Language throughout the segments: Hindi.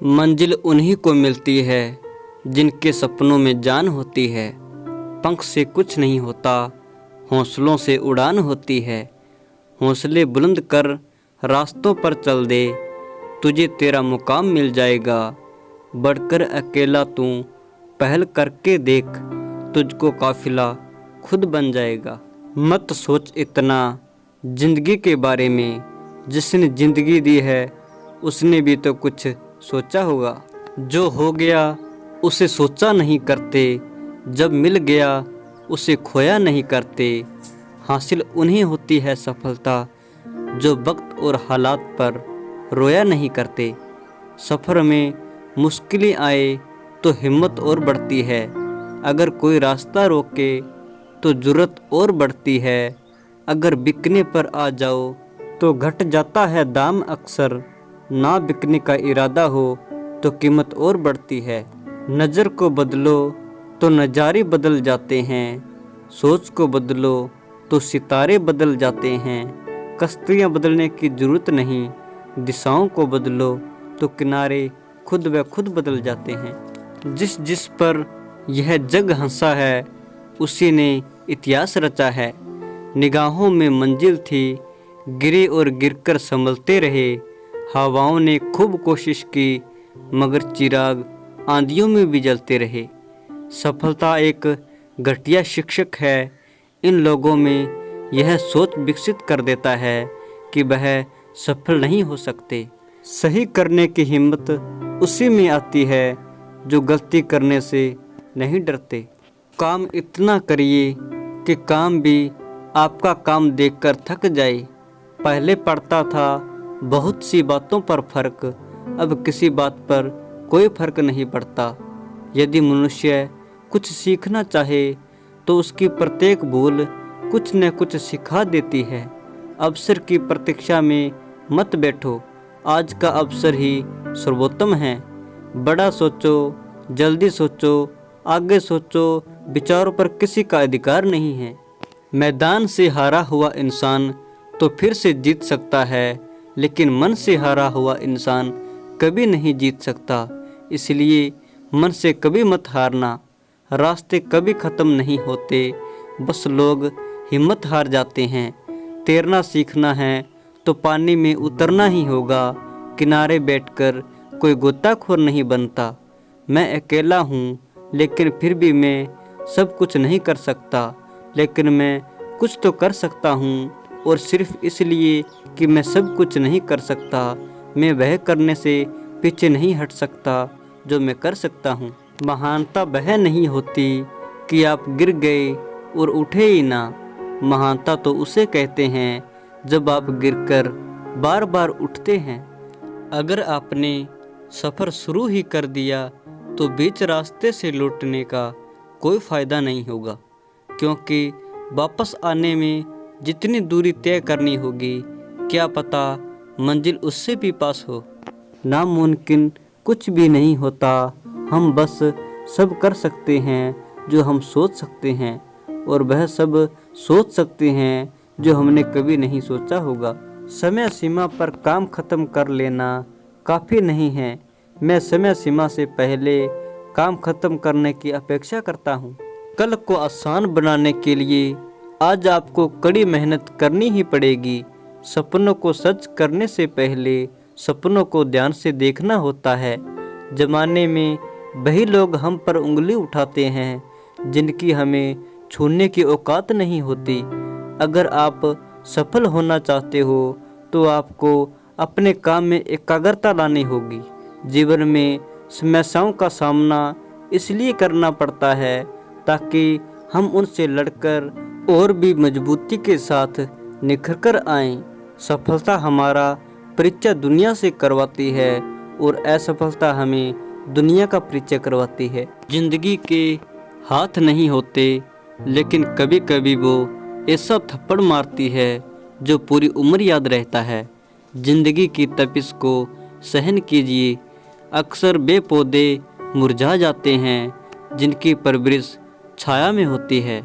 मंजिल उन्हीं को मिलती है जिनके सपनों में जान होती है। पंख से कुछ नहीं होता, हौसलों से उड़ान होती है। हौसले बुलंद कर रास्तों पर चल दे, तुझे तेरा मुकाम मिल जाएगा। बढ़कर अकेला तू पहल करके देख, तुझको काफिला खुद बन जाएगा। मत सोच इतना जिंदगी के बारे में, जिसने जिंदगी दी है उसने भी तो कुछ सोचा होगा। जो हो गया उसे सोचा नहीं करते, जब मिल गया उसे खोया नहीं करते। हासिल उन्हें होती है सफलता जो वक्त और हालात पर रोया नहीं करते। सफ़र में मुश्किलें आए तो हिम्मत और बढ़ती है, अगर कोई रास्ता रोके तो जुर्रत और बढ़ती है। अगर बिकने पर आ जाओ तो घट जाता है दाम अक्सर, ना बिकने का इरादा हो तो कीमत और बढ़ती है। नज़र को बदलो तो नज़ारे बदल जाते हैं, सोच को बदलो तो सितारे बदल जाते हैं। कश्तियाँ बदलने की ज़रूरत नहीं, दिशाओं को बदलो तो किनारे खुद ब खुद बदल जाते हैं। जिस जिस पर यह जग हंसा है उसी ने इतिहास रचा है। निगाहों में मंजिल थी, गिरे और गिरकर संभलते रहे। हवाओं ने खूब कोशिश की मगर चिराग आंधियों में भी जलते रहे। सफलता एक घटिया शिक्षक है, इन लोगों में यह सोच विकसित कर देता है कि वह सफल नहीं हो सकते। सही करने की हिम्मत उसी में आती है जो गलती करने से नहीं डरते। काम इतना करिए कि काम भी आपका काम देखकर थक जाए। पहले पड़ता था बहुत सी बातों पर फर्क, अब किसी बात पर कोई फर्क नहीं पड़ता। यदि मनुष्य कुछ सीखना चाहे तो उसकी प्रत्येक भूल कुछ न कुछ सिखा देती है। अवसर की प्रतीक्षा में मत बैठो, आज का अवसर ही सर्वोत्तम है। बड़ा सोचो, जल्दी सोचो, आगे सोचो, विचारों पर किसी का अधिकार नहीं है। मैदान से हारा हुआ इंसान तो फिर से जीत सकता है, लेकिन मन से हारा हुआ इंसान कभी नहीं जीत सकता। इसलिए मन से कभी मत हारना। रास्ते कभी ख़त्म नहीं होते, बस लोग हिम्मत हार जाते हैं। तैरना सीखना है तो पानी में उतरना ही होगा, किनारे बैठकर कोई गोताखोर नहीं बनता। मैं अकेला हूँ लेकिन फिर भी मैं सब कुछ नहीं कर सकता, लेकिन मैं कुछ तो कर सकता हूँ, और सिर्फ इसलिए कि मैं सब कुछ नहीं कर सकता, मैं वह करने से पीछे नहीं हट सकता जो मैं कर सकता हूँ। महानता वह नहीं होती कि आप गिर गए और उठे ही ना, महानता तो उसे कहते हैं जब आप गिरकर बार बार उठते हैं। अगर आपने सफ़र शुरू ही कर दिया तो बीच रास्ते से लौटने का कोई फ़ायदा नहीं होगा, क्योंकि वापस आने में जितनी दूरी तय करनी होगी, क्या पता मंजिल उससे भी पास हो। नामुमकिन कुछ भी नहीं होता, हम बस सब कर सकते हैं जो हम सोच सकते हैं, और वह सब सोच सकते हैं जो हमने कभी नहीं सोचा होगा। समय सीमा पर काम खत्म कर लेना काफ़ी नहीं है, मैं समय सीमा से पहले काम खत्म करने की अपेक्षा करता हूँ। कल को आसान बनाने के लिए आज आपको कड़ी मेहनत करनी ही पड़ेगी। सपनों को सच करने से पहले सपनों को ध्यान से देखना होता है। ज़माने में वही लोग हम पर उंगली उठाते हैं जिनकी हमें छूने की औकात नहीं होती। अगर आप सफल होना चाहते हो तो आपको अपने काम में एकाग्रता लानी होगी। जीवन में समस्याओं का सामना इसलिए करना पड़ता है ताकि हम उनसे लड़कर और भी मजबूती के साथ निखर कर आएं। सफलता हमारा परिचय दुनिया से करवाती है और असफलता हमें दुनिया का परिचय करवाती है। जिंदगी के हाथ नहीं होते, लेकिन कभी कभी वो ऐसा थप्पड़ मारती है जो पूरी उम्र याद रहता है। जिंदगी की तपिश को सहन कीजिए। अक्सर वे पौधे मुरझा जाते हैं जिनकी परवरिश छाया में होती है।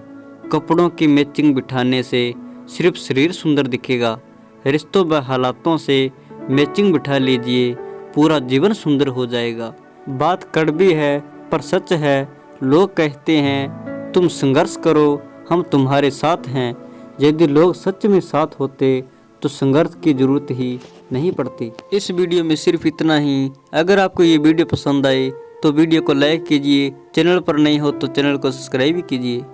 कपड़ों की मैचिंग बिठाने से सिर्फ शरीर सुंदर दिखेगा, रिश्तों व हालातों से मैचिंग बिठा लीजिए, पूरा जीवन सुंदर हो जाएगा। बात कड़वी है पर सच है। लोग कहते हैं तुम संघर्ष करो, हम तुम्हारे साथ हैं। यदि लोग सच में साथ होते तो संघर्ष की जरूरत ही नहीं पड़ती। इस वीडियो में सिर्फ इतना ही। अगर आपको ये वीडियो पसंद आए तो वीडियो को लाइक कीजिए, चैनल पर नहीं हो तो चैनल को सब्सक्राइब कीजिए।